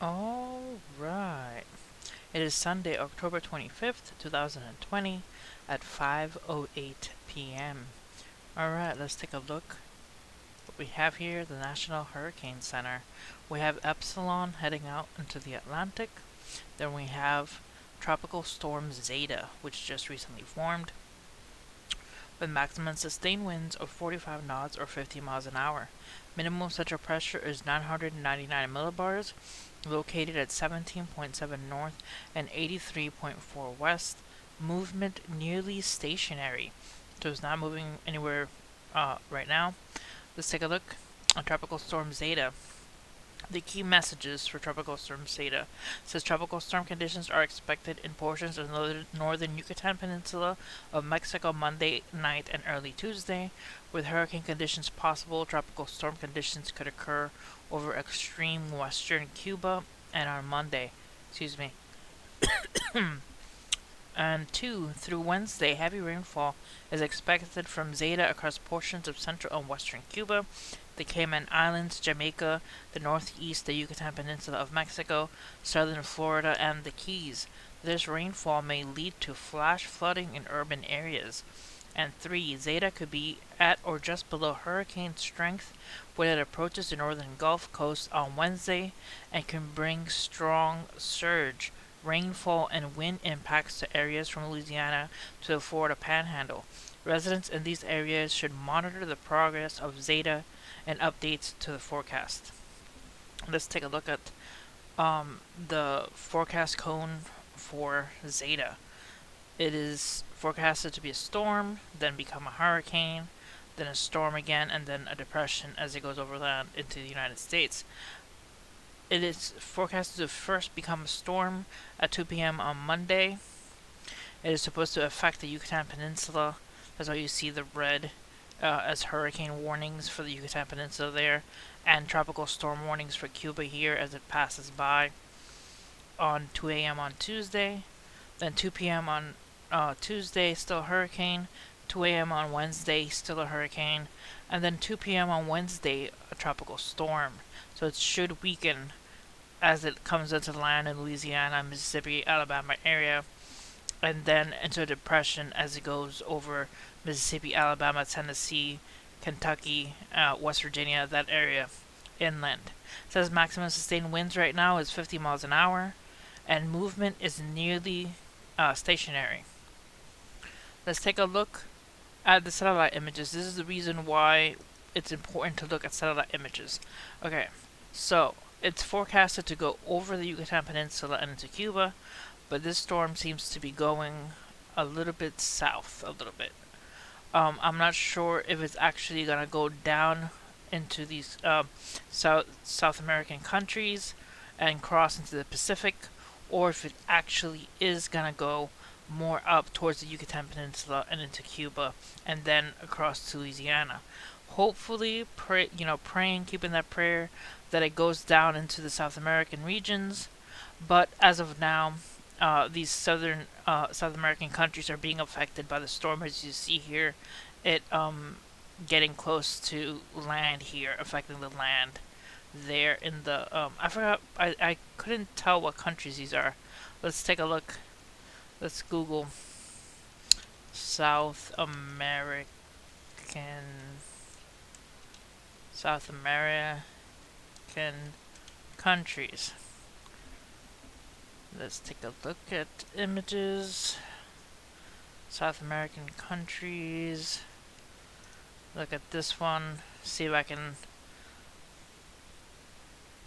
Alright. It is Sunday, October 25th, 2020 at 5:08 p.m. Alright, let's take a look. What we have here, the National Hurricane Center. We have Epsilon heading out into the Atlantic. Then we have Tropical Storm Zeta, which just recently formed, with maximum sustained winds of 45 knots or 50 miles an hour. Minimum central pressure is 999 millibars, located at 17.7 north and 83.4 west. Movement nearly stationary, so it's not moving anywhere right now. Let's take a look on Tropical Storm Zeta. The key messages for Tropical Storm Zeta says tropical storm conditions are expected in portions of the northern Yucatan Peninsula of Mexico Monday night and early Tuesday. With hurricane conditions possible, tropical storm conditions could occur over extreme western Cuba and on Monday. Excuse me. And 2. Through Wednesday, heavy rainfall is expected from Zeta across portions of central and western Cuba, the Cayman Islands, Jamaica, the northeast, the Yucatan Peninsula of Mexico, southern Florida, and the Keys. This rainfall may lead to flash flooding in urban areas. And 3. Zeta could be at or just below hurricane strength when it approaches the northern Gulf Coast on Wednesday and can bring strong surge, rainfall, and wind impacts to areas from Louisiana to the Florida Panhandle. Residents in these areas should monitor the progress of Zeta and updates to the forecast. Let's take a look at the forecast cone for Zeta. It is forecasted to be a storm, then become a hurricane, then a storm again, and then a depression as it goes overland into the United States. It is forecasted to first become a storm at 2 p.m. on Monday. It is supposed to affect the Yucatan Peninsula. That's why you see the red as hurricane warnings for the Yucatan Peninsula there, and tropical storm warnings for Cuba here as it passes by on 2 a.m. on Tuesday. Then 2 p.m. on Tuesday, still a hurricane. 2 a.m. on Wednesday, still a hurricane. And then 2 p.m. on Wednesday, a tropical storm. So it should weaken as it comes into land in Louisiana, Mississippi, Alabama area, and then into a depression as it goes over Mississippi, Alabama, Tennessee, Kentucky, West Virginia, that area, inland. It says maximum sustained winds right now is 50 miles an hour, and movement is nearly stationary. Let's take a look at the satellite images. This is the reason why it's important to look at satellite images. Okay, so it's forecasted to go over the Yucatan Peninsula and into Cuba, but this storm seems to be going a little bit south, a little bit. I'm not sure if it's actually going to go down into these South American countries and cross into the Pacific, or if it actually is going to go more up towards the Yucatan Peninsula and into Cuba, and then across to Louisiana. Hopefully, praying, keeping that prayer that it goes down into the South American regions. But as of now, these southern South American countries are being affected by the storm, as you see here. It getting close to land here, affecting the land there in the I forgot. I couldn't tell what countries these are. Let's take a look. Let's Google South American countries. Let's take a look at images. South American countries. Look at this one. See if I can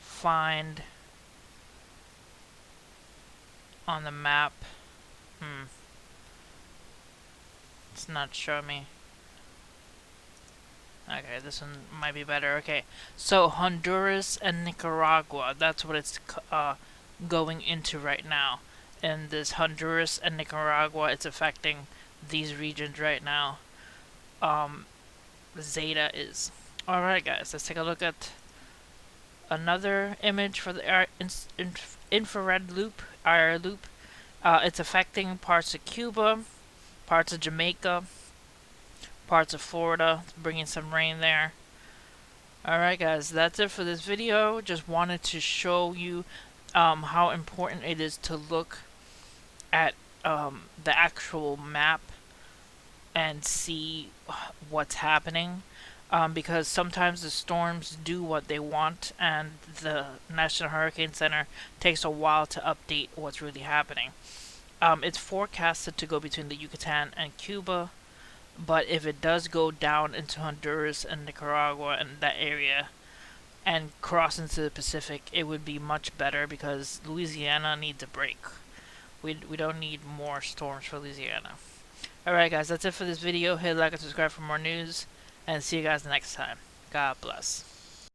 find on the map. It's not showing me. Okay, this one might be better. Okay, so Honduras and Nicaragua. That's what it's going into right now. And this Honduras and Nicaragua, it's affecting these regions right now. Zeta is. Alright guys, let's take a look at another image for the infrared loop, IR loop. It's affecting parts of Cuba, parts of Jamaica, parts of Florida, bringing some rain there. Alright guys, that's it for this video. Just wanted to show you how important it is to look at the actual map and see what's happening. Because sometimes the storms do what they want, and the National Hurricane Center takes a while to update what's really happening. It's forecasted to go between the Yucatan and Cuba, but if it does go down into Honduras and Nicaragua and that area and cross into the Pacific, it would be much better because Louisiana needs a break. We don't need more storms for Louisiana. Alright, guys, that's it for this video. Hit like and subscribe for more news, and see you guys next time. God bless.